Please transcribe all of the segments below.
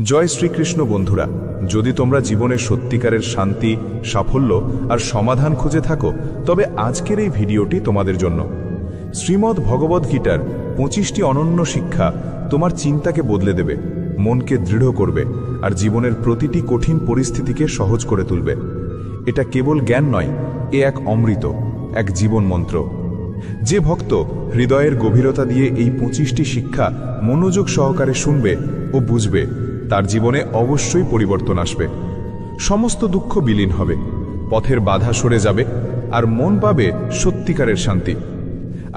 জয় শ্রীকৃষ্ণ বন্ধুরা, যদি তোমরা জীবনের সত্যিকারের শান্তি, সাফল্য আর সমাধান খুঁজে থাকো, তবে আজকের এই ভিডিওটি তোমাদের জন্য। শ্রীমদ্ ভগবদ্ গীতার 25টি অনন্য শিক্ষা তোমার চিন্তাকে বদলে দেবে, মনকে দৃঢ় করবে আর জীবনের প্রতিটি কঠিন পরিস্থিতিকে সহজ করে তুলবে। এটা কেবল জ্ঞান নয়, এ এক অমৃত, এক জীবন মন্ত্র। যে ভক্ত হৃদয়ের গভীরতা দিয়ে এই 25টি শিক্ষা মনোযোগ সহকারে শুনবে ও বুঝবে, তার জীবনে অবশ্যই পরিবর্তন আসবে। সমস্ত দুঃখ বিলীন হবে, পথের বাধা সরে যাবে আর মন পাবে সত্যিকারের শান্তি।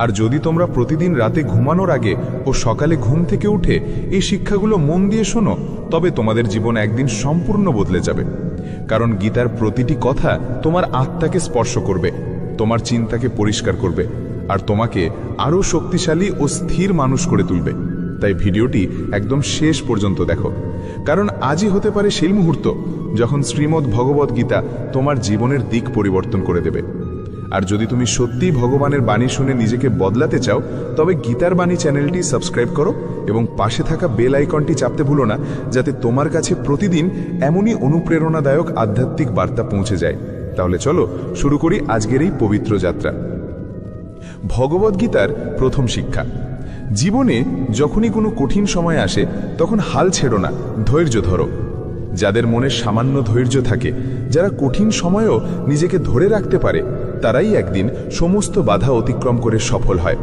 আর যদি তোমরা প্রতিদিন রাতে ঘুমানোর আগে ও সকালে ঘুম থেকে উঠে এই শিক্ষাগুলো মন দিয়ে শোনো, তবে তোমাদের জীবন একদিন সম্পূর্ণ বদলে যাবে। কারণ গীতার প্রতিটি কথা তোমার আত্মাকে স্পর্শ করবে, তোমার চিন্তাকে পরিষ্কার করবে আর তোমাকে আরও শক্তিশালী ও স্থির মানুষ করে তুলবে। তাই ভিডিওটি একদম শেষ পর্যন্ত দেখো, কারণ আজই হতে পারে সেই মুহূর্ত যখন শ্রীমদ্ ভগবদ্ গীতা তোমার জীবনের দিক পরিবর্তন করে দেবে। আর যদি তুমি সত্যিই ভগবানের বাণী শুনে নিজেকে বদলাতে চাও, তবে গীতার বাণী চ্যানেলটি সাবস্ক্রাইব করো এবং পাশে থাকা বেল আইকনটি চাপতে ভুলো না, যাতে তোমার কাছে প্রতিদিন এমনই অনুপ্রেরণাদায়ক আধ্যাত্মিক বার্তা পৌঁছে যায়। তাহলে চলো শুরু করি আজকের এই পবিত্র যাত্রা। ভগবদ্গীতার প্রথম শিক্ষা। জীবনে যখনই কোনো কঠিন সময় আসে, তখন হাল ছেড়ো না, ধৈর্য ধরো। যাদের মনে সামান্য ধৈর্য থাকে, যারা কঠিন সময়েও নিজেকে ধরে রাখতে পারে, তারাই একদিন সমস্ত বাধা অতিক্রম করে সফল হয়।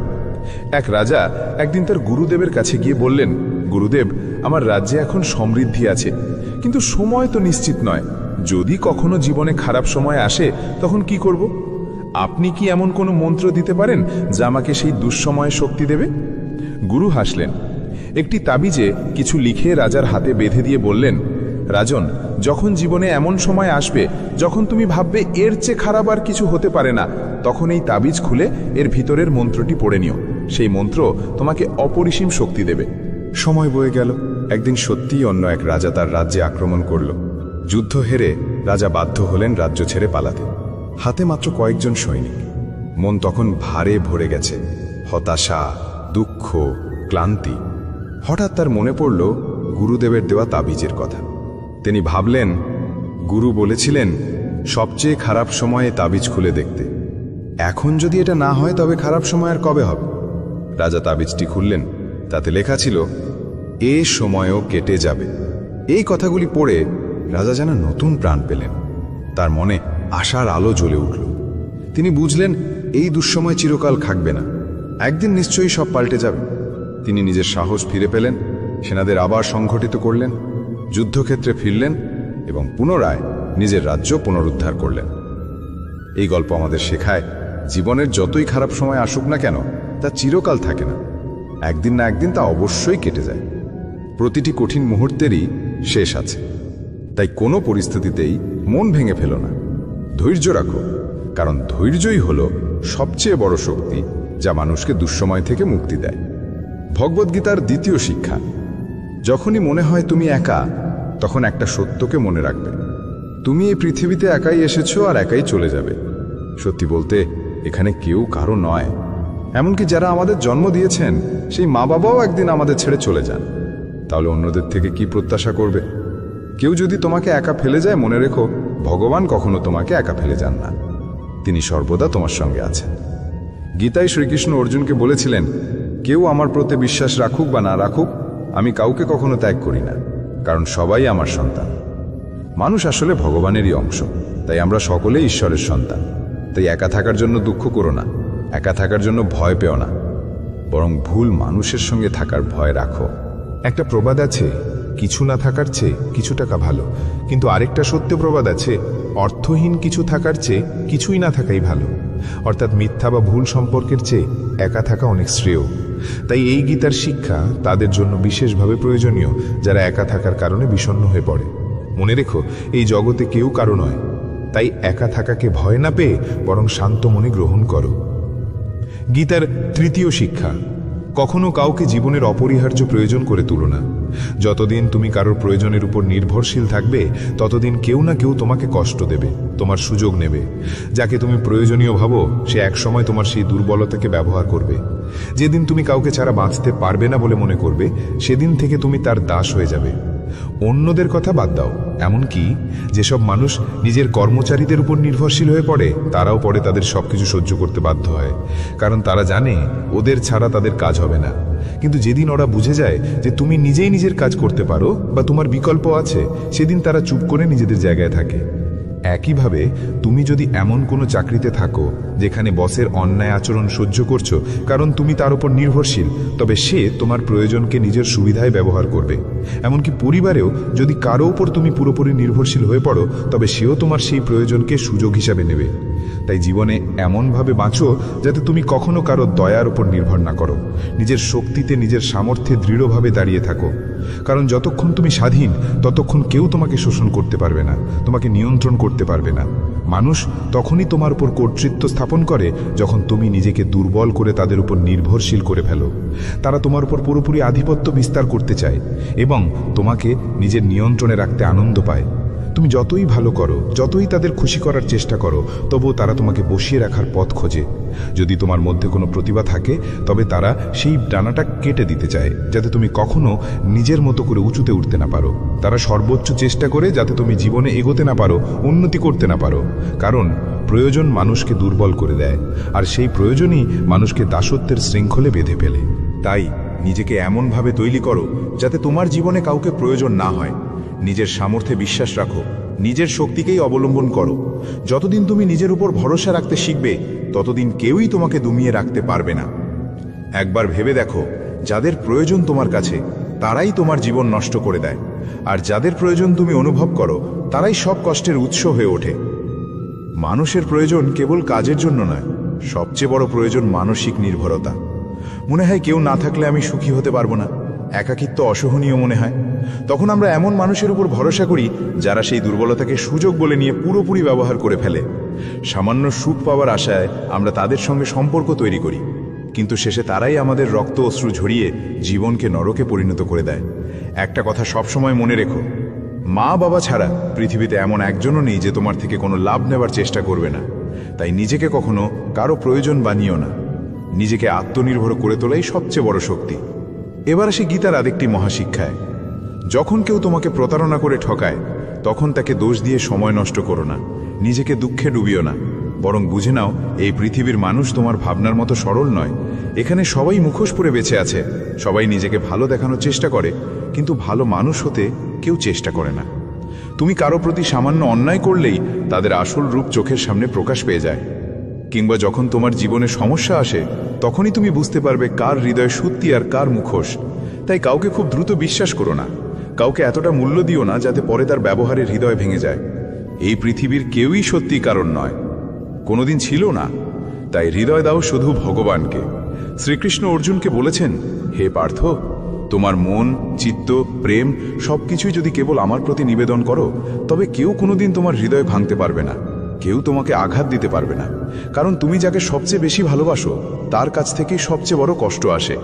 এক রাজা একদিন তার গুরুদেবের কাছে গিয়ে বললেন, গুরুদেব, আমার রাজ্যে এখন সমৃদ্ধি আছে, কিন্তু সময় তো নিশ্চিত নয়। যদি কখনো জীবনে খারাপ সময় আসে, তখন কি করব? আপনি কি এমন কোনো মন্ত্র দিতে পারেন যা আমাকে সেই দুঃসময়ে শক্তি দেবে? গুরু হাসলেন, একটি তাবিজে কিছু লিখে রাজার হাতে বেঁধে দিয়ে বললেন, রাজন, যখন জীবনে এমন সময় আসবে যখন তুমি ভাববে এর চেয়ে খারাপ আর কিছু হতে পারে না, তখন এই তাবিজ খুলে এর ভিতরের মন্ত্রটি পড়ে নিও। সেই মন্ত্র তোমাকে অপরিসীম শক্তি দেবে। সময় বয়ে গেল। একদিন সত্যিই অন্য এক রাজা তার রাজ্যে আক্রমণ করল। যুদ্ধ হেরে রাজা বাধ্য হলেন রাজ্য ছেড়ে পালাতে। হাতে মাত্র কয়েকজন সৈনিক। মন তখন ভারে ভরে গেছে, হতাশা, দুঃখ, ক্লান্তি। হঠাৎ তার মনে পড়ল গুরুদেবের দেওয়া তাবিজের কথা। তিনি ভাবলেন, গুরু বলেছিলেন সবচেয়ে খারাপ সময়ে তাবিজ খুলে দেখতে। এখন যদি এটা না হয়, তবে খারাপ সময় আর কবে হবে? রাজা তাবিজটি খুললেন। তাতে লেখা ছিল, এ সময়ও কেটে যাবে। এই কথাগুলি পড়ে রাজা যেন নতুন প্রাণ পেলেন। তার মনে আশার আলো জ্বলে উঠল। তিনি বুঝলেন এই দুঃসময় চিরকাল থাকবে না, একদিন নিশ্চয়ই সব পাল্টে যাবে। তিনি নিজের সাহস ফিরে পেলেন, সেনাদের আবার সংগঠিত করলেন, যুদ্ধক্ষেত্রে ফিরলেন এবং পুনরায় নিজের রাজ্য পুনরুদ্ধার করলেন। এই গল্প আমাদের শেখায়, জীবনের যতই খারাপ সময় আসুক না কেন, তা চিরকাল থাকে না, একদিন না একদিন তা অবশ্যই কেটে যায়। প্রতিটি কঠিন মুহূর্তেরই শেষ আছে। তাই কোনো পরিস্থিতিতেই মন ভেঙে ফেলো না, ধৈর্য রাখো, কারণ ধৈর্যই হলো সবচেয়ে বড় শক্তি, যা মানুষকে দুঃসময় থেকে মুক্তি দেয়। ভগবদ্গীতার দ্বিতীয় শিক্ষা। যখনই মনে হয় তুমি একা, তখন একটা সত্যকে মনে রাখবে, তুমি এই পৃথিবীতে একাই এসেছো আর একাই চলে যাবে। সত্যি বলতে এখানে কেউ কারো নয়। এমনকি যারা আমাদের জন্ম দিয়েছেন, সেই মা বাবাও একদিন আমাদের ছেড়ে চলে যান। তাহলে অন্যদের থেকে কি প্রত্যাশা করবে? কেউ যদি তোমাকে একা ফেলে যায়, মনে রেখো, ভগবান কখনো তোমাকে একা ফেলে যান না। তিনি সর্বদা তোমার সঙ্গে আছেন। গীতায় শ্রীকৃষ্ণ অর্জুনকে বলেছিলেন, কেউ আমার প্রতি বিশ্বাস রাখুক বা না রাখুক, আমি কাউকে কখনো ত্যাগ করি না, কারণ সবাই আমার সন্তান। মানুষ আসলে ভগবানেরই অংশ, তাই আমরা সকলেই ঈশ্বরের সন্তান। তাই একা থাকার জন্য দুঃখ করো না, একা থাকার জন্য ভয় পেও না, বরং ভুল মানুষের সঙ্গে থাকার ভয় রাখো। একটা প্রবাদ আছে, কিছু না থাকার চেয়ে কিছু টাকা ভালো। কিন্তু আরেকটা সত্য প্রবাদ আছে, অর্থহীন কিছু থাকার চেয়ে কিছুই না থাকাই ভালো। অর্থাৎ মিথ্যা বা ভুল সম্পর্কের চেয়ে একা থাকা অনেক শ্রেয়। তাই এই গীতার শিক্ষা তাদের জন্য বিশেষভাবে প্রয়োজনীয়, যারা একা থাকার কারণে বিষণ্ণ হয়ে পড়ে। মনে রেখো, এই জগতে কেউ কারো নয়। তাই একা থাকাকে ভয় না পেয়ে বরং শান্ত মনে গ্রহণ করো। গীতার তৃতীয় শিক্ষা। কখনো কাউকে জীবনের অপরিহার্য প্রয়োজন করে তুলো না। যতদিন তুমি কারোর প্রয়োজনের উপর নির্ভরশীল থাকবে, ততদিন কেউ না কেউ তোমাকে কষ্ট দেবে, তোমার সুযোগ নেবে। যাকে তুমি প্রয়োজনীয় ভাবো, সে একসময় তোমার সেই দুর্বলতাকে ব্যবহার করবে। যেদিন তুমি কাউকে ছাড়া বাঁচতে পারবে না বলে মনে করবে, সেদিন থেকে তুমি তার দাস হয়ে যাবে। অন্যদের কথা বাদ দাও, এমনকি যেসব মানুষ নিজের কর্মচারীদের উপর নির্ভরশীল হয়ে পড়ে তারাও পরে তাদের সবকিছু সহ্য করতে বাধ্য হয়, কারণ তারা জানে ওদের ছাড়া তাদের কাজ হবে না। কিন্তু যেদিন ওরা বুঝে যায় যে তুমি নিজেই নিজের কাজ করতে পারো বা তোমার বিকল্প আছে, সেদিন তারা চুপ করে নিজেদের জায়গায় থাকে। একইভাবে তুমি যদি এমন কোনো চাকরিতে থাকো যেখানে বসের অন্যায় আচরণ সহ্য করছো কারণ তুমি তার উপর নির্ভরশীল, তবে সে তোমার প্রয়োজনকে নিজের সুবিধায় ব্যবহার করবে। এমনকি পরিবারেও যদি কারো উপর তুমি পুরোপুরি নির্ভরশীল হয়ে পড়ো, তবে সেও তোমার সেই প্রয়োজনকে সুযোগ হিসাবে নেবে। তাই জীবনে এমনভাবে বাঁচো যাতে তুমি কখনো কারো দয়ার উপর নির্ভর না করো, নিজের শক্তিতে নিজের সামর্থ্যে দৃঢ়ভাবে দাঁড়িয়ে থাকো। কারণ যতক্ষণ তুমি স্বাধীন ততক্ষণ কেউ তোমাকে শোষণ করতে পারবে না, তোমাকে নিয়ন্ত্রণ করতে পারবে না। মানুষ তখনই তোমার উপর কর্তৃত্ব স্থাপন করে যখন তুমি নিজেকে দুর্বল করে তাদের উপর নির্ভরশীল করে ফেলো। তারা তোমার উপর পুরোপুরি আধিপত্য বিস্তার করতে চায় এবং তোমাকে নিজের নিয়ন্ত্রণে রাখতে আনন্দ পায়। তুমি যতই ভালো করো, যতই তাদের খুশি করার চেষ্টা করো, তবুও তারা তোমাকে বসিয়ে রাখার পথ খোঁজে। যদি তোমার মধ্যে কোনো প্রতিভা থাকে তবে তারা সেই ডানাটা কেটে দিতে চায় যাতে তুমি কখনো নিজের মতো করে উঁচুতে উঠতে না পারো। তারা সর্বোচ্চ চেষ্টা করে যাতে তুমি জীবনে এগোতে না পারো, উন্নতি করতে না পারো। কারণ প্রয়োজন মানুষকে দুর্বল করে দেয়, আর সেই প্রয়োজনই মানুষকে দাসত্বের শৃঙ্খলে বেঁধে ফেলে। তাই নিজেকে এমনভাবে তৈরি করো যাতে তোমার জীবনে কাউকে প্রয়োজন না হয়। নিজের সামর্থ্যে বিশ্বাস রাখো, নিজের শক্তিকেই অবলম্বন করো। যতদিন তুমি নিজের উপর ভরসা রাখতে শিখবে ততদিন কেউই তোমাকে দমিয়ে রাখতে পারবে না। একবার ভেবে দেখো, যাদের প্রয়োজন তোমার কাছে তারাই তোমার জীবন নষ্ট করে দেয়, আর যাদের প্রয়োজন তুমি অনুভব করো তারাই সব কষ্টের উৎস হয়ে ওঠে। মানুষের প্রয়োজন কেবল কাজের জন্য নয়, সবচেয়ে বড় প্রয়োজন মানসিক নির্ভরতা। মনে হয় কেউ না থাকলে আমি সুখী হতে পারবো না, একাকিত্ব অসহনীয় মনে হয়। তখন আমরা এমন মানুষের উপর ভরসা করি যারা সেই দুর্বলতাকে সুযোগ বলে নিয়ে পুরোপুরি ব্যবহার করে ফেলে। সামান্য সুখ পাওয়ার আশায় আমরা তাদের সঙ্গে সম্পর্ক তৈরি করি, কিন্তু শেষে তারাই আমাদের রক্ত অশ্রু ঝরিয়ে জীবনকে নরকে পরিণত করে দেয়। একটা কথা সবসময় মনে রেখো, মা বাবা ছাড়া পৃথিবীতে এমন একজনও নেই যে তোমার থেকে কোনো লাভ নেবার চেষ্টা করবে না। তাই নিজেকে কখনো কারো প্রয়োজন বানিও না, নিজেকে আত্মনির্ভর করে তোলাই সবচেয়ে বড় শক্তি। এবার আসি গীতার আরেকটি মহাশিক্ষায়। যখন কেউ তোমাকে প্রতারণা করে ঠকায় তখন তাকে দোষ দিয়ে সময় নষ্ট করো না, নিজেকে দুঃখে ডুবিও না। বরং বুঝে নাও, এই পৃথিবীর মানুষ তোমার ভাবনার মতো সরল নয়। এখানে সবাই মুখোশ পরে বেঁচে আছে, সবাই নিজেকে ভালো দেখানোর চেষ্টা করে, কিন্তু ভালো মানুষ হতে কেউ চেষ্টা করে না। তুমি কারো প্রতি সামান্য অন্যায় করলেই তাদের আসল রূপ চোখের সামনে প্রকাশ পেয়ে যায়। কিংবা যখন তোমার জীবনে সমস্যা আসে তখনই তুমি বুঝতে পারবে কার হৃদয় সত্যি আর কার মুখোশ। তাই কাউকে খুব দ্রুত বিশ্বাস করো না, কাউকে এতটা মূল্য দিও না যাতে পরে তার ব্যবহারের হৃদয় ভেঙে যায়। এই পৃথিবীর কেউই সত্যি কারণ নয়, কোনোদিন ছিল না। তাই হৃদয় দাও শুধু ভগবানকে। শ্রীকৃষ্ণ অর্জুনকে বলেছেন, হে পার্থ, তোমার মন, চিত্ত, প্রেম সবকিছুই যদি কেবল আমার প্রতি নিবেদন করো তবে কেউ কোনোদিন তোমার হৃদয় ভাঙতে পারবে না, কেউ তোমাকে আঘাত দিতে পারবে না। কারণ তুমি যাকে সবচেয়ে বেশি ভালোবাসো তার কাছ থেকেই সবচেয়ে বড় কষ্ট আসে।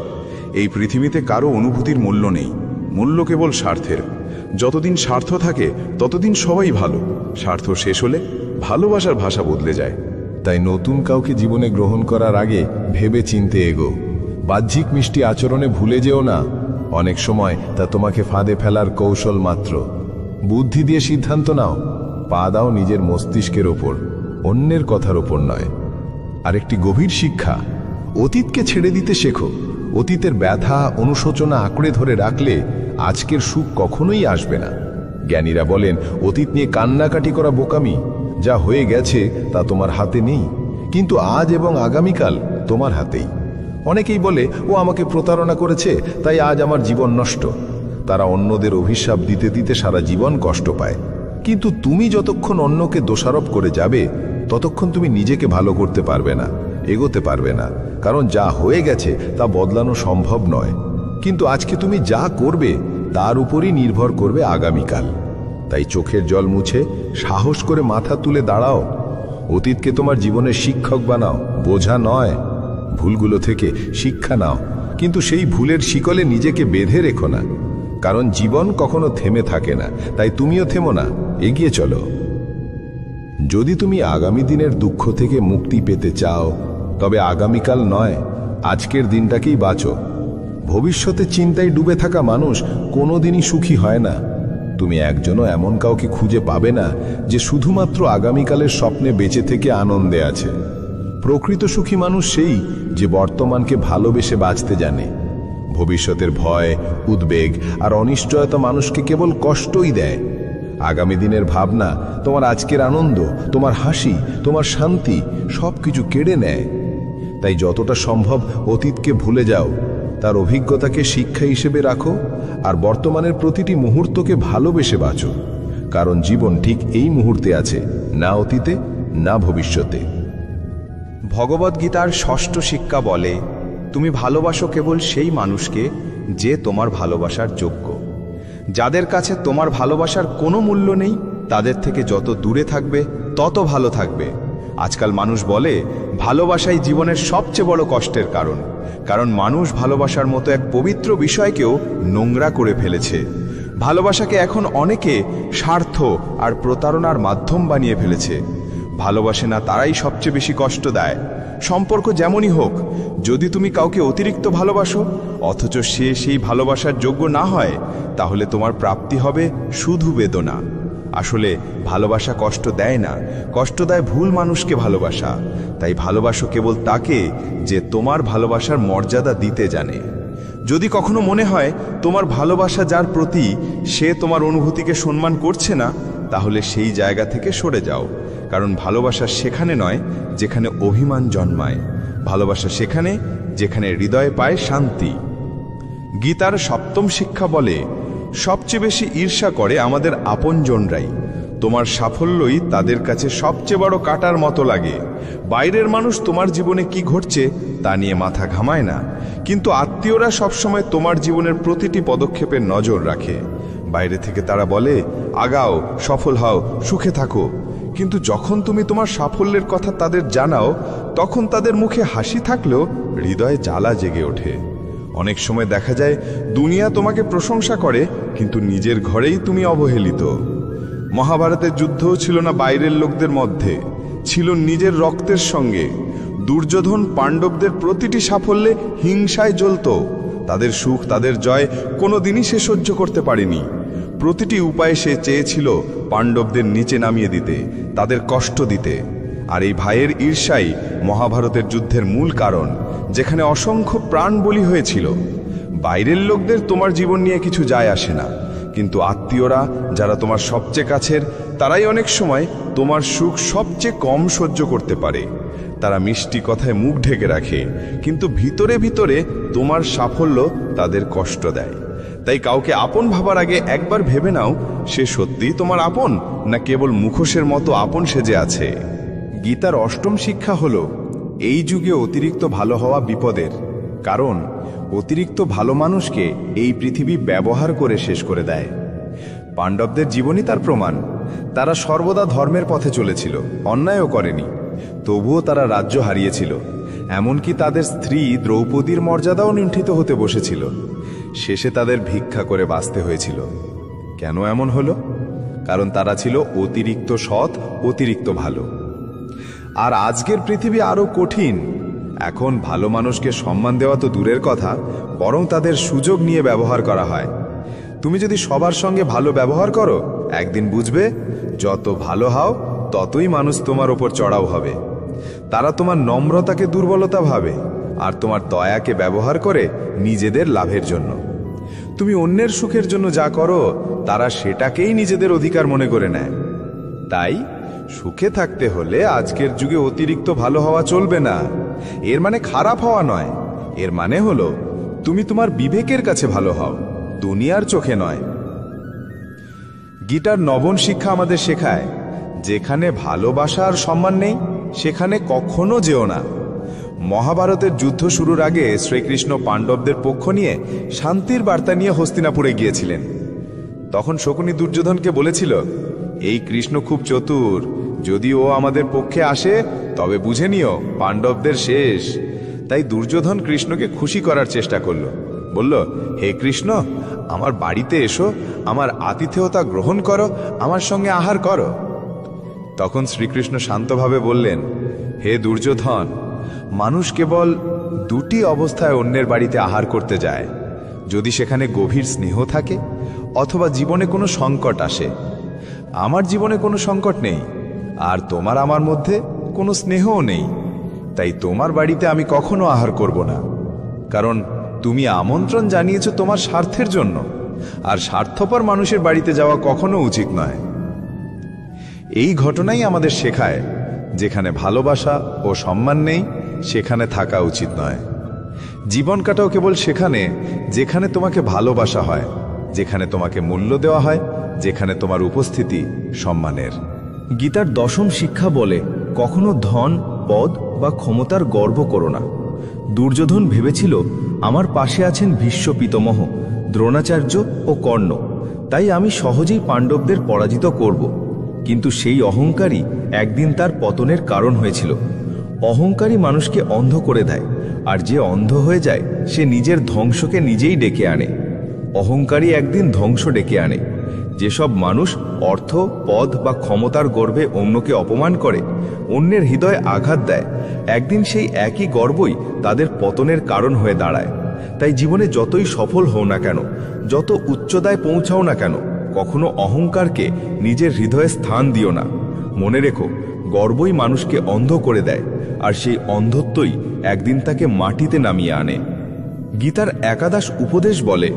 এই পৃথিবীতে কারো অনুভূতির মূল্য নেই, মূল্য কেবল স্বার্থের। যতদিন স্বার্থ থাকে ততদিন সবাই ভালো, স্বার্থ শেষ হলে ভালোবাসার ভাষা বদলে যায়। তাই নতুন কাউকে জীবনে গ্রহণ করার আগে ভেবে চিনতে এগো। বাহ্যিক মিষ্টি আচরণে ভুলে যেও না, অনেক সময় তা তোমাকে ফাঁদে ফেলার কৌশল মাত্র। বুদ্ধি দিয়ে সিদ্ধান্ত নাও, পা দাও নিজের মস্তিষ্কের ওপর, অন্যের কথার ওপর নয়। আরেকটি গভীর শিক্ষা, অতীতকে ছেড়ে দিতে শেখো। অতীতের ব্যথা, অনুশোচনা আঁকড়ে ধরে রাখলে আজকের সুখ কখনোই আসবে না। জ্ঞানীরা বলেন, অতীত নিয়ে কান্নাকাটি করা বোকামি। যা হয়ে গেছে তা তোমার হাতে নেই, কিন্তু আজ এবং আগামীকাল তোমার হাতেই। অনেকেই বলে, ও আমাকে প্রতারণা করেছে তাই আজ আমার জীবন নষ্ট। তারা অন্যদের অভিশাপ দিতে দিতে সারা জীবন কষ্ট পায়। কিন্তু তুমি যতক্ষণ অন্যকে দোষারোপ করে যাবে ততক্ষণ তুমি নিজেকে ভালো করতে পারবে না, এগোতে পারবে না। কারণ যা হয়ে গেছে তা বদলানো সম্ভব নয়, কিন্তু আজকে তুমি যা করবে তার উপরই নির্ভর করবে আগামীকাল। তাই চোখের জল মুছে সাহস করে মাথা তুলে দাঁড়াও। অতীতকে তোমার জীবনের শিক্ষক বানাও, বোঝা নয়। ভুলগুলো থেকে শিক্ষা নাও, কিন্তু সেই ভুলের শিকলে নিজেকে বেঁধে রেখো না। কারণ জীবন কখনো থেমে থাকে না, তাই তুমিও থেমো না, এগিয়ে চলো। যদি তুমি আগামী দিনের দুঃখ থেকে মুক্তি পেতে চাও তবে আগামীকাল নয়, আজকের দিনটাকেই বাঁচো। ভবিষ্যতে চিন্তায় ডুবে থাকা মানুষ কোনোদিনই সুখী হয় না। তুমি একজনও এমন কাউকে খুঁজে পাবে না যে শুধুমাত্র আগামীকালের স্বপ্নে বেঁচে থেকে আনন্দে আছে। প্রকৃত সুখী মানুষ সেই যে বর্তমানকে ভালোবেসে বাঁচতে জানে। ভবিষ্যতের ভয়, উদ্বেগ আর অনিশ্চয়তা মানুষকে কেবল কষ্টই দেয়। আগামী দিনের ভাবনা তোমার আজকের আনন্দ, তোমার হাসি, তোমার শান্তি সবকিছু কেড়ে নেয়। তাই যতটা সম্ভব অতীতকে ভুলে যাও, তার অভিজ্ঞতাকে শিক্ষা হিসেবে রাখো, আর বর্তমানের প্রতিটি মুহূর্তকে ভালোবেসে বাঁচো। কারণ জীবন ঠিক এই মুহূর্তে আছে, না অতীতে না ভবিষ্যতে। ভগবদ্গীতার ষষ্ঠ শিক্ষা বলে, তুমি ভালোবাসো কেবল সেই মানুষকে যে তোমার ভালোবাসার যোগ্য। যাদের কাছে তোমার ভালোবাসার কোনো মূল্য নেই, তাদের থেকে যত দূরে থাকবে তত ভালো থাকবে। আজকাল মানুষ বলে ভালোবাসাই জীবনের সবচেয়ে বড় কষ্টের কারণ মানুষ ভালোবাসার মতো এক পবিত্র বিষয়কেও নোংরা করে ফেলেছে। ভালোবাসাকে এখন অনেকে স্বার্থ আর প্রতারণার মাধ্যম বানিয়ে ফেলেছে। ভালোবাসে না তারাই সবচেয়ে বেশি কষ্ট দেয়। সম্পর্ক যেমনই হোক, যদি তুমি কাউকে অতিরিক্ত ভালোবাসো অথচ সে সেই ভালোবাসার যোগ্য না হয়, তাহলে তোমার প্রাপ্তি হবে শুধু বেদনা। আসলে ভালোবাসা কষ্ট দেয় না, কষ্ট দেয় ভুল মানুষকে ভালোবাসা। তাই ভালোবাসো কেবল তাকে যে তোমার ভালোবাসার মর্যাদা দিতে জানে। যদি কখনো মনে হয় তোমার ভালোবাসা যার প্রতি সে তোমার অনুভূতিকে সম্মান করছে না, তাহলে সেই জায়গা থেকে সরে যাও। কারণ ভালোবাসা সেখানে নয় যেখানে অভিমান জন্মায়, ভালোবাসা সেখানে যেখানে হৃদয় পায় শান্তি। গীতার সপ্তম শিক্ষা বলে, সবচেয়ে বেশি ঈর্ষা করে আমাদের আপনজনরাই। তোমার সাফল্যই তাদের কাছে সবচেয়ে বড় কাঁটার মতো লাগে। বাইরের মানুষ তোমার জীবনে কি ঘটছে তা নিয়ে মাথা ঘামায় না, কিন্তু আত্মীয়রা সবসময় তোমার জীবনের প্রতিটি পদক্ষেপে নজর রাখে। বাইরে থেকে তারা বলে, আগাও, সফল হও, সুখে থাকো। কিন্তু যখন তুমি তোমার সাফল্যের কথা তাদের জানাও, তখন তাদের মুখে হাসি থাকলেও হৃদয়ে জ্বালা জেগে ওঠে। অনেক সময় দেখা যায় দুনিয়া তোমাকে প্রশংসা করে, কিন্তু নিজের ঘরেই তুমি অবহেলিত। মহাভারতের যুদ্ধও ছিল না বাইরের লোকদের মধ্যে, ছিল নিজের রক্তের সঙ্গে। দুর্যোধন পাণ্ডবদের প্রতিটি সাফল্যে হিংসায় জ্বলত। তাদের সুখ, তাদের জয় কোনোদিনই সে সহ্য করতে পারেনি। প্রতিটি উপায়ে সে চেয়েছিল পাণ্ডবদের নিচে নামিয়ে দিতে, তাদের কষ্ট দিতে। আর এই ভাইয়ের ঈর্ষাই মহাভারতের যুদ্ধের মূল কারণ, যেখানে অসংখ্য প্রাণ বলি হয়েছিল। বাইরের লোকদের তোমার জীবন নিয়ে কিছু যায় আসে না, কিন্তু আত্মীয়রা যারা তোমার সবচেয়ে কাছের, তারাই অনেক সময় তোমার সুখ সবচেয়ে কম সহ্য করতে পারে। তারা মিষ্টি কথায় মুখ ঢেকে রাখে, কিন্তু ভিতরে ভিতরে তোমার সাফল্য তাদের কষ্ট দেয়। তাই কাউকে আপন ভাবার আগে একবার ভেবে নাও, সে সত্যিই তোমার আপন না কেবল মুখোশের মতো আপন সেজে আছে। গীতার অষ্টম শিক্ষা হলো, এই যুগে অতিরিক্ত ভালো হওয়া বিপদের। কারণ অতিরিক্ত ভালো মানুষকে এই পৃথিবী ব্যবহার করে শেষ করে দেয়। পাণ্ডবদের জীবনই তার প্রমাণ। তারা সর্বদা ধর্মের পথে চলেছিল, অন্যায়ও করেনি, তবুও তারা রাজ্য হারিয়েছিল। এমনকি তাদের স্ত্রী দ্রৌপদীর মর্যাদাও লুণ্ঠিত হতে বসেছিল। শেষে তাদের ভিক্ষা করে বাঁচতে হয়েছিল। কেন এমন হলো? কারণ তারা ছিল অতিরিক্ত সৎ, অতিরিক্ত ভালো। আর আজকের পৃথিবী আরো কঠিন। এখন ভালো মানুষকে সম্মান দেওয়া তো দূরের কথা, বরং তাদের সুযোগ নিয়ে ব্যবহার করা হয়। তুমি যদি সবার সঙ্গে ভালো ব্যবহার করো, একদিন বুঝবে যত ভালো হও ততই মানুষ তোমার ওপর চড়াও হবে। তারা তোমার নম্রতাকে দুর্বলতা ভাবে, আর তোমার দয়াকে ব্যবহার করে নিজেদের লাভের জন্য। তুমি অন্যের সুখের জন্য যা করো, তারা সেটাকেই নিজেদের অধিকার মনে করে নেয়। তাই সুখে থাকতে হলে আজকের যুগে অতিরিক্ত ভালো হওয়া চলবে না। এর মানে খারাপ হওয়া নয়, এর মানে হলো তুমি তোমার বিবেকের কাছে ভালো হও, দুনিয়ার চোখে নয়। গীতার নবম শিক্ষা আমাদের শেখায়, যেখানে ভালোবাসা আর সম্মান নেই সেখানে কখনো যেও না। মহাভারতের যুদ্ধ শুরুর আগে শ্রীকৃষ্ণ পাণ্ডবদের পক্ষ নিয়ে শান্তির বার্তা নিয়ে হস্তিনাপুরে গিয়েছিলেন। তখন শকুনি দুর্যোধনকে বলেছিল, এই কৃষ্ণ খুব চতুর, যদি ও আমাদের পক্ষে আসে তবে বুঝে নিও পাণ্ডবদের শেষ। তাই দুর্যোধন কৃষ্ণকে খুশি করার চেষ্টা করল। বলল, হে কৃষ্ণ, আমার বাড়িতে এসো, আমার আতিথেয়তা গ্রহণ করো, আমার সঙ্গে আহার করো। তখন শ্রীকৃষ্ণ শান্তভাবে বললেন, হে দুর্যোধন, মানুষ কেবল দুটি অবস্থায় অন্যের বাড়িতে আহার করতে যায়, যদি সেখানে গভীর স্নেহ থাকে অথবা জীবনে কোনো সংকট আসে। আমার জীবনে কোনো সংকট নেই, আর তোমার আমার মধ্যে কোনো স্নেহও নেই। তাই তোমার বাড়িতে আমি কখনো আহার করব না, কারণ তুমি আমন্ত্রণ জানিয়েছো তোমার স্বার্থের জন্য, আর স্বার্থপর মানুষের বাড়িতে যাওয়া কখনো উচিত নয়। এই ঘটনাই আমাদের শেখায়, যেখানে ভালোবাসা ও সম্মান নেই সেখানে থাকা উচিত নয়। জীবন কাটাও কেবল সেখানে যেখানে তোমাকে ভালোবাসা হয়, যেখানে তোমাকে মূল্য দেওয়া হয়, যেখানে তোমার উপস্থিতি সম্মানের। গীতার দশম শিক্ষা বলে, কখনো ধন, পদ বা ক্ষমতার গর্ব করো না। দুর্যোধন ভেবেছিল আমার পাশে আছেন ভীষ্ম পিতামহ, দ্রোণাচার্য ও কর্ণ, তাই আমি সহজেই পাণ্ডবদের পরাজিত করব। কিন্তু সেই অহংকারই একদিন তার পতনের কারণ হয়েছিল। অহংকারী মানুষকে অন্ধ করে দেয়, আর যে অন্ধ হয়ে যায় সে নিজের ধ্বংসকে নিজেই ডেকে আনে। অহংকারী একদিন ধ্বংস ডেকে আনে। যেসব মানুষ অর্থ, পদ বা ক্ষমতার গর্বে অন্যকে অপমান করে, অন্যের হৃদয়ে আঘাত দেয়, একদিন সেই একই গর্বই তাদের পতনের কারণ হয়ে দাঁড়ায়। তাই জীবনে যতই সফল হও না কেন, যত উচ্চতায় পৌঁছাও না কেন, কখনো অহংকারকে নিজের হৃদয়ে স্থান দিও না। মনে রেখো, গর্বই মানুষকে অন্ধ করে দেয়, আর সেই অন্ধত্বই একদিন তাকে মাটিতে নামিয়ে আনে। গীতার একাদশ উপদেশ বলে,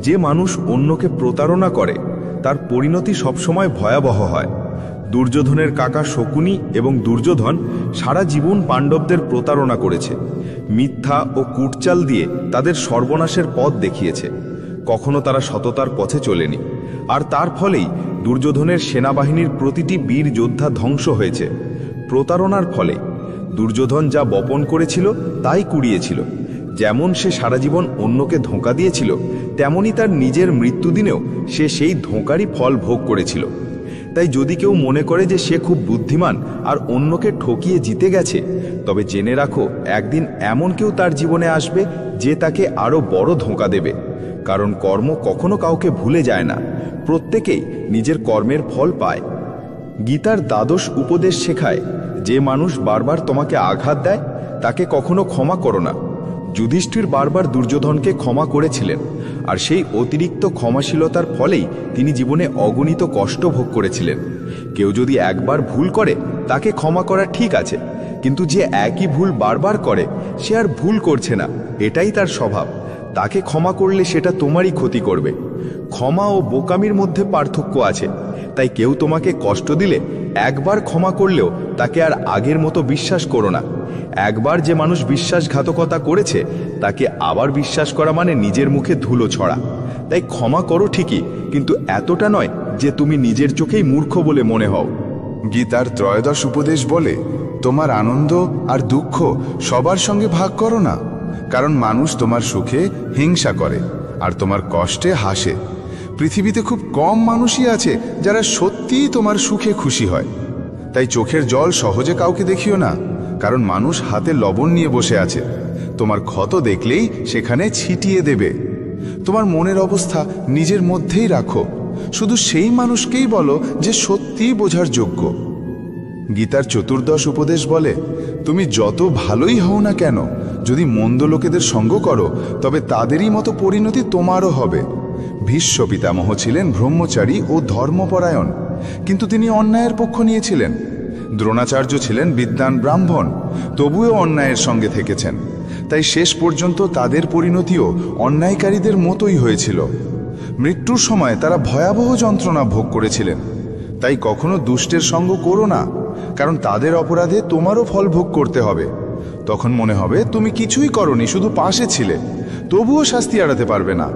যে মানুষ অন্যকে প্রতারণা করে তার পরিণতি সবসময় ভয়াবহ হয়। দুর্যোধনের কাকা শকুনি এবং দুর্যোধন সারা জীবন পাণ্ডবদের প্রতারণা করেছে, মিথ্যা ও কুটচাল দিয়ে তাদের সর্বনাশের পথ দেখিয়েছে। কখনো তারা সততার পথে চলেনি, আর তার ফলেই দুর্যোধনের সেনাবাহিনীর প্রতিটি বীর যোদ্ধা ধ্বংস হয়েছে। প্রতারণার ফলে দুর্যোধন যা বপন করেছিল তাই কুড়িয়েছিল। যেমন সে সারা জীবন অন্যকে ধোঁকা দিয়েছিল, তেমনি তার নিজের মৃত্যুদিনেও সে সেই ধোঁকারই ফল ভোগ করেছিল। তাই যদি কেউ মনে করে যে সে খুব বুদ্ধিমান আর অন্যকে ঠকিয়ে জিতে গেছে, তবে জেনে রাখো, একদিন এমন কেউ তার জীবনে আসবে যে তাকে আরো বড় ধোঁকা দেবে। কারণ কর্ম কখনো কাউকে ভুলে যায় না, প্রত্যেকেই নিজের কর্মের ফল পায়। গীতার দ্বাদশ উপদেশ শেখায়, যে মানুষ বারবার তোমাকে আঘাত দেয় তাকে কখনো ক্ষমা করো না। যুধিষ্ঠির বারবার দুর্যোধনকে ক্ষমা করেছিলেন, আর সেই অতিরিক্ত ক্ষমাশীলতার ফলেই তিনি জীবনে অগণিত কষ্ট ভোগ করেছিলেন। কেউ যদি একবার ভুল করে তাকে ক্ষমা করা ঠিক আছে, কিন্তু যে একই ভুল বারবার করে সে আর ভুল করছে না, এটাই তার স্বভাব। তাকে ক্ষমা করলে সেটা তোমারই ক্ষতি করবে। ক্ষমা ও বোকামির মধ্যে পার্থক্য আছে। তাই কেউ তোমাকে কষ্ট দিলে একবার ক্ষমা করলেও তাকে আর আগের মতো বিশ্বাস করো না। একবার যে মানুষ বিশ্বাসঘাতকতা করেছে তাকে আবার বিশ্বাস করা মানে নিজের মুখে ধুলো ছড়া। তাই ক্ষমা করো ঠিকই, কিন্তু এতটা নয় যে তুমি নিজের চোখেই মূর্খ বলে মনে হও। গীতার ত্রয়োদশ উপদেশ বলে, তোমার আনন্দ আর দুঃখ সবার সঙ্গে ভাগ করো না, কারণ মানুষ তোমার সুখে হিংসা করে আর তোমার কষ্টে হাসে। পৃথিবীতে খুব কম মানুষই আছে যারা সত্যিই তোমার সুখে খুশি হয়। তাই চোখের জল সহজে কাউকে দেখিও না, কারণ মানুষ হাতে লবণ নিয়ে বসে আছে, তোমার ক্ষত দেখলেই সেখানে ছিটিয়ে দেবে। তোমার মনের অবস্থা নিজের মধ্যেই রাখো, শুধু সেই মানুষকেই বলো যে সত্যিই বোঝার যোগ্য। গীতার চতুর্দশ উপদেশ বলে, তুমি যত ভালোই হও না কেন, যদি মন্দ লোকেদের সঙ্গ করো তবে তাদেরই মতো পরিণতি তোমারও হবে। ভীষ্ম পিতামহ ছিলেন ব্রহ্মচারী ও ধর্মপরায়ণ, কিন্তু তিনি অন্যায়ের পক্ষ নিয়েছিলেন। দ্রোণাচার্য ছিলেন বিদ্বান ব্রাহ্মণ, তবুও অন্যায়ের সঙ্গে থেকেছেন। তাই শেষ পর্যন্ত তাদের পরিণতিও অন্যায়কারীদের মতোই হয়েছিল। মৃত্যুর সময় তারা ভয়াবহ যন্ত্রণা ভোগ করেছিলেন। তাই কখনো দুষ্টের সঙ্গ করো না, কারণ তাদের অপরাধে তোমারও ফল ভোগ করতে হবে। তখন মনে হবে তুমি কিছুই করনি, শুধু পাশে ছিলে, তবুও শাস্তি এড়াতে পারবে না।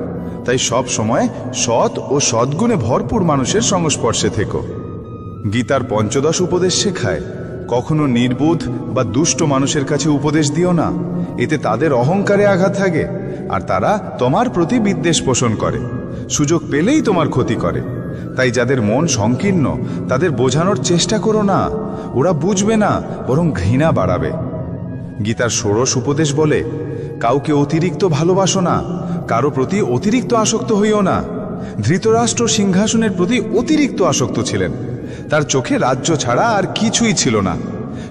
তাই সব সময় সৎ ও সদ্গুণে ভরপুর মানুষের সংস্পর্শে থেকো। গীতার পঞ্চদশ উপদেশ শেখায়, কখনো নির্বোধ বা দুষ্ট মানুষের কাছে উপদেশ দিও না, এতে তাদের অহংকারে আঘাত থাকে আর তারা তোমার প্রতি বিদ্বেষ পোষণ করে, সুযোগ পেলেই তোমার ক্ষতি করে। তাই যাদের মন সংকীর্ণ তাদের বোঝানোর চেষ্টা করো না, ওরা বুঝবে না, বরং ঘৃণা বাড়াবে। গীতার ষোড়শ উপদেশ বলে, কাউকে অতিরিক্ত ভালোবাসো না, কারো প্রতি অতিরিক্ত আসক্ত হইও না। ধৃতরাষ্ট্র সিংহাসনের প্রতি অতিরিক্ত আসক্ত ছিলেন, তার চোখে রাজ্য ছাড়া আর কিছুই ছিল না।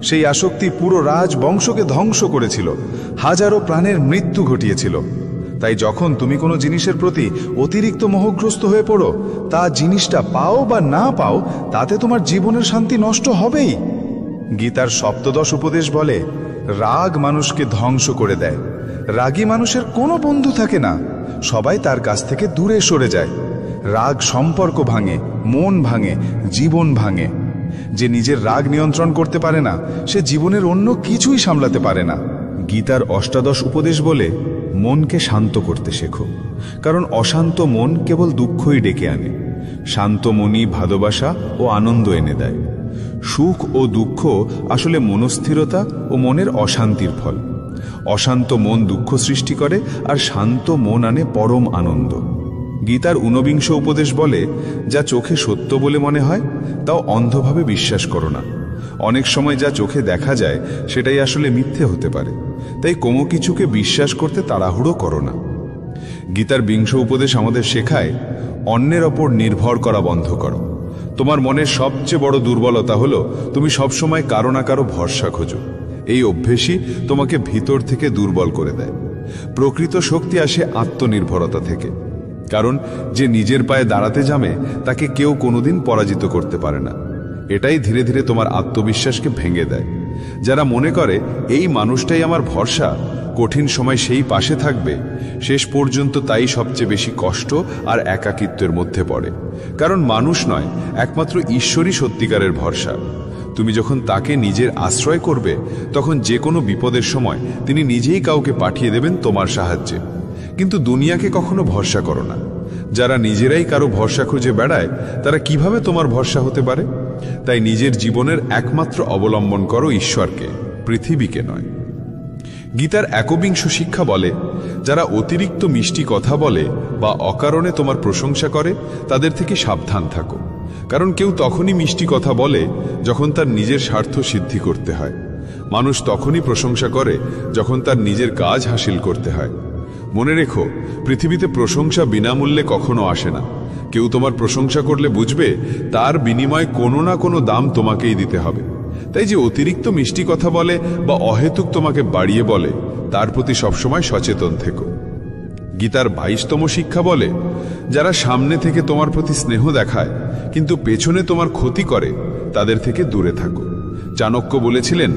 সেই আসক্তি পুরো রাজবংশকে ধ্বংস করেছিল, হাজারো প্রাণের মৃত্যু ঘটিয়েছিল। তাই যখন তুমি কোনো জিনিসের প্রতি অতিরিক্ত মোহগ্রস্ত হয়ে পড়ো, তা জিনিসটা পাও বা না পাও, তাতে তোমার জীবনের শান্তি নষ্ট হবেই। গীতার সপ্তদশ উপদেশ বলে, রাগ মানুষকে ধ্বংস করে দেয়। রাগী মানুষের কোনো বন্ধু থাকে না, সবাই তার কাছ থেকে দূরে সরে যায়। রাগ সম্পর্ক ভাঙে, মন ভাঙে, জীবন ভাঙে। যে নিজের রাগ নিয়ন্ত্রণ করতে পারে না, সে জীবনের অন্য কিছুই সামলাতে পারে না। গীতার অষ্টাদশ উপদেশ বলে, মনকে শান্ত করতে শেখো, কারণ অশান্ত মন কেবল দুঃখই ডেকে আনে। শান্ত মনই ভালোবাসা ও আনন্দ এনে দেয়। সুখ ও দুঃখ আসলে মনস্থিরতা ও মনের অশান্তির ফল। অশান্ত মন দুঃখ সৃষ্টি করে, আর শান্ত মন আনে পরম আনন্দ। গীতার ঊনবিংশ উপদেশ বলে, যা চোখে সত্য বলে মনে হয় তাও অন্ধভাবে বিশ্বাস করো না। অনেক সময় যা চোখে দেখা যায় সেটাই আসলে মিথ্যে হতে পারে, তাই কোনো কিছুকে বিশ্বাস করতে তাড়াহুড়ো করো না। গীতার বিংশ উপদেশ আমাদের শেখায়, অন্যের ওপর নির্ভর করা বন্ধ করো। তোমার মনের সবচেয়ে বড় দুর্বলতা হলো তুমি সবসময় কারো না কারো ভরসা খোঁজো। এই অভ্যেসই তোমাকে ভিতর থেকে দুর্বল করে দেয়। প্রকৃত শক্তি আসে আত্মনির্ভরতা থেকে, কারণ যে নিজের পায়ে দাঁড়াতে জানে তাকে কেউ কোনোদিন পরাজিত করতে পারে না। এটাই ধীরে ধীরে তোমার আত্মবিশ্বাসকে ভেঙে দেয়। যারা মনে করে এই মানুষটাই আমার ভরসা, কঠিন সময় সেই পাশে থাকবে, শেষ পর্যন্ত তাই সবচেয়ে বেশি কষ্ট আর একাকিত্বের মধ্যে পড়ে। কারণ মানুষ নয়, একমাত্র ঈশ্বরই সত্যিকারের ভরসা। তুমি যখন তাকে নিজের আশ্রয় করবে, তখন যে কোনো বিপদের সময় তিনি নিজেই কাউকে পাঠিয়ে দেবেন তোমার সাহায্যে। কিন্তু দুনিয়াকে কখনো ভরসা করো না। যারা নিজেরাই কারো ভরসা খুঁজে বেড়ায়, তারা কিভাবে তোমার ভরসা হতে পারে? তাই নিজের জীবনের একমাত্র অবলম্বন করো ঈশ্বরকে, পৃথিবীকে নয়। গীতার একবিংশ শিক্ষা বলে, যারা অতিরিক্ত মিষ্টি কথা বলে বা অকারণে তোমার প্রশংসা করে, তাদের থেকে সাবধান থাকো। কারণ কেউ তখনই মিষ্টি কথা বলে যখন তার নিজের স্বার্থ সিদ্ধি করতে হয়। মানুষ তখনই প্রশংসা করে যখন তার নিজের কাজ হাসিল করতে হয়। মনে রেখো, পৃথিবীতে প্রশংসা বিনামূল্যে কখনো আসে না। কেউ তোমার প্রশংসা করলে বুঝবে তার বিনিময়ে কোনো না কোনো দাম তোমাকেই দিতে হবে। তাই যে অতিরিক্ত মিষ্টি কথা বলে বা অহেতুক তোমাকে বাড়িয়ে বলে, তার প্রতি সবসময় সচেতন থেকো। গীতার 22তম শিক্ষা বলে, যারা সামনে থেকে তোমার প্রতি স্নেহ দেখায় কিন্তু পেছনে তোমার ক্ষতি করে, তাদের থেকে দূরে থাকো। চাণক্য বলেছিলেন,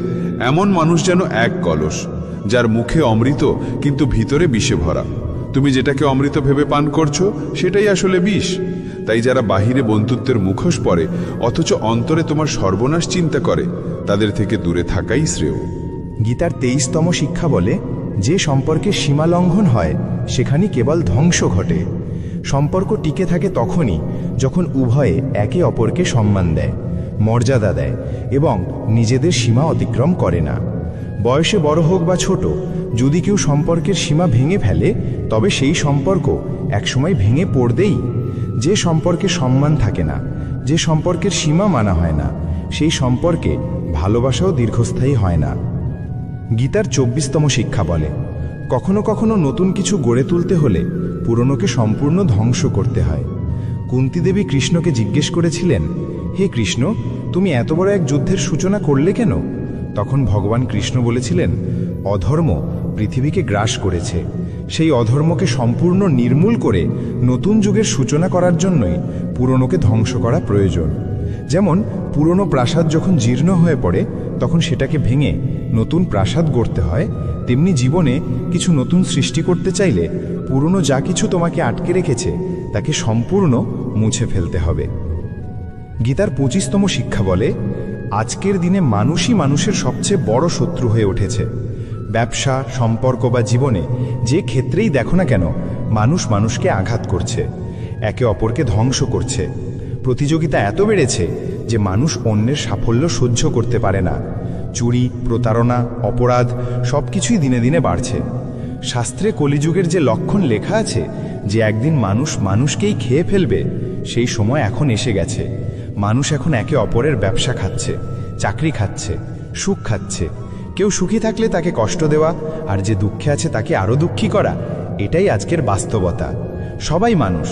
এমন মানুষ যেন এক কলস, যার মুখে অমৃত কিন্তু ভিতরে বিষে ভরা। তুমি যেটাকে অমৃত ভেবে পান করছো, সেটাই আসলে বিষ। তাই যারা বাহিরে বন্ধুত্বের মুখোশ পরে অথচ অন্তরে তোমার সর্বনাশ চিন্তা করে, তাদের থেকে দূরে থাকাই শ্রেয়। গীতার 23তম শিক্ষা বলে, যে সম্পর্কে সীমা লঙ্ঘন হয় সেখানে কেবল ধ্বংস ঘটে। সম্পর্ক টিকে থাকে তখনই যখন উভয়ে একে অপরকে সম্মান দেয়, মর্যাদা দেয় এবং নিজেদের সীমা অতিক্রম করে না। বয়সে বড় হোক বা ছোট, যদি কেউ সম্পর্কের সীমা ভেঙে ফেলে, তবে সেই সম্পর্ক একসময় ভেঙে পড়বেই। যে সম্পর্কে সম্মান থাকে না, যে সম্পর্কের সীমা মানা হয় না, সেই সম্পর্কে ভালোবাসাও দীর্ঘস্থায়ী হয় না। গীতার 24তম শিক্ষা বলে, কখনো কখনো নতুন কিছু গড়ে তুলতে হলে পুরনোকে সম্পূর্ণ ধ্বংস করতে হয়। কুন্তী দেবী কৃষ্ণকে জিজ্ঞেস করেছিলেন, হে কৃষ্ণ, তুমি এত বড় এক যুদ্ধের সূচনা করলে কেন? তখন ভগবান কৃষ্ণ বলেছিলেন, অধর্ম পৃথিবীকে গ্রাস করেছে। সেই অধর্মকে সম্পূর্ণ নির্মূল করে নতুন যুগের সূচনা করার জন্যই পুরনোকে ধ্বংস করা প্রয়োজন। যেমন পুরনো প্রাসাদ যখন জীর্ণ হয়ে পড়ে, তখন সেটাকে ভেঙে নতুন প্রাসাদ গড়তে হয়, তেমনি জীবনে কিছু নতুন সৃষ্টি করতে চাইলে পুরনো যা কিছু তোমাকে আটকে রেখেছে তাকে সম্পূর্ণ মুছে ফেলতে হবে। গীতার 25তম শিক্ষা বলে, আজকের দিনে মানুষই মানুষের সবচেয়ে বড় শত্রু হয়ে উঠেছে। ব্যবসা, সম্পর্ক বা জীবনে যে ক্ষেত্রেই দেখো না কেন, মানুষ মানুষকে আঘাত করছে, একে অপরকে ধ্বংস করছে। প্রতিযোগিতা এত বেড়েছে যে মানুষ অন্যের সাফল্য সহ্য করতে পারে না। চুরি, প্রতারণা, অপরাধ সবকিছুই দিনে দিনে বাড়ছে। শাস্ত্রে কলিযুগের যে লক্ষণ লেখা আছে যে একদিন মানুষ মানুষকেই খেয়ে ফেলবে, সেই সময় এখন এসে গেছে। মানুষ এখন একে অপরের ব্যবসা খাচ্ছে, চাকরি খাচ্ছে, সুখ খাচ্ছে। কেউ সুখী থাকলে তাকে কষ্ট দেওয়া, আর যে দুঃখে আছে তাকে আরও দুঃখী করা, এটাই আজকের বাস্তবতা। সবাই মানুষ,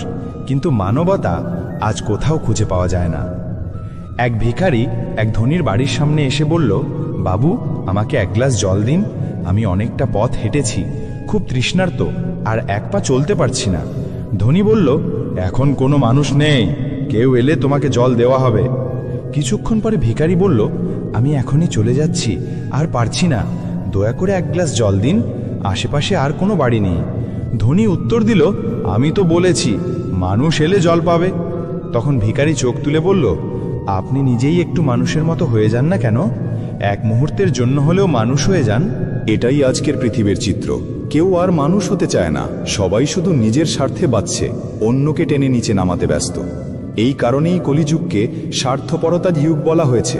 কিন্তু মানবতা আজ কোথাও খুঁজে পাওয়া যায় না। এক ভিখারি এক ধনীর বাড়ির সামনে এসে বলল, বাবু, আমাকে এক গ্লাস জল দিন। আমি অনেকটা পথ হেঁটেছি, খুব তৃষ্ণার্ত, আর এক পা চলতে পারছি না। ধনী বলল, এখন কোনো মানুষ নেই, কেউ এলে তোমাকে জল দেওয়া হবে। কিছুক্ষণ পরে ভিখারি বলল, আমি এখনই চলে যাচ্ছি, আর পারছি না, দয়া করে এক গ্লাস জল দিন, আশেপাশে আর কোনো বাড়ি নেই। ধনী উত্তর দিল, আমি তো বলেছি মানুষ এলে জল পাবে। তখন ভিখারি চোখ তুলে বলল, আপনি নিজেই একটু মানুষের মতো হয়ে যান না কেন? এক মুহূর্তের জন্য হলেও মানুষ হয়ে যান। এটাই আজকের পৃথিবীর চিত্র। কেউ আর মানুষ হতে চায় না, সবাই শুধু নিজের স্বার্থে বাঁচছে, অন্যকে টেনে নিচে নামাতে ব্যস্ত। এই কারণেই কলিযুগকে স্বার্থপরতার যুগ বলা হয়েছে।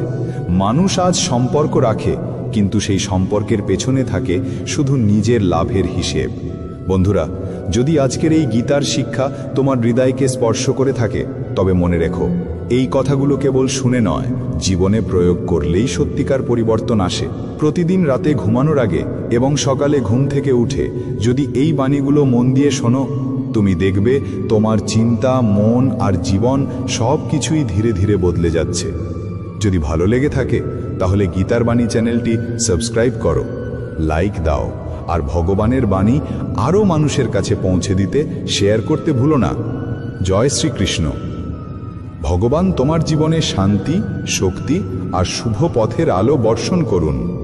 মানুষ আজ সম্পর্ক রাখে, কিন্তু সেই সম্পর্কের পেছনে থাকে শুধু নিজের লাভের হিসেব। বন্ধুরা, যদি আজকের এই গীতার শিক্ষা তোমার হৃদয়কে স্পর্শ করে থাকে, তবে মনে রেখো, এই কথাগুলো কেবল শুনে নয়, জীবনে প্রয়োগ করলেই সত্যিকার পরিবর্তন আসে। প্রতিদিন রাতে ঘুমানোর আগে এবং সকালে ঘুম থেকে উঠে যদি এই বাণীগুলো মন দিয়ে শোনো, তুমি দেখবে তোমার চিন্তা, মন আর জীবন সব কিছুই ধীরে ধীরে বদলে যাচ্ছে। যদি ভালো লেগে থাকে তাহলে গীতার বাণী চ্যানেলটি সাবস্ক্রাইব করো, লাইক দাও, আর ভগবানের বাণী আরও মানুষের কাছে পৌঁছে দিতে শেয়ার করতে ভুলো না। জয় শ্রীকৃষ্ণ। ভগবান তোমার জীবনে শান্তি, শক্তি আর শুভ পথের আলো বর্ষণ করুন।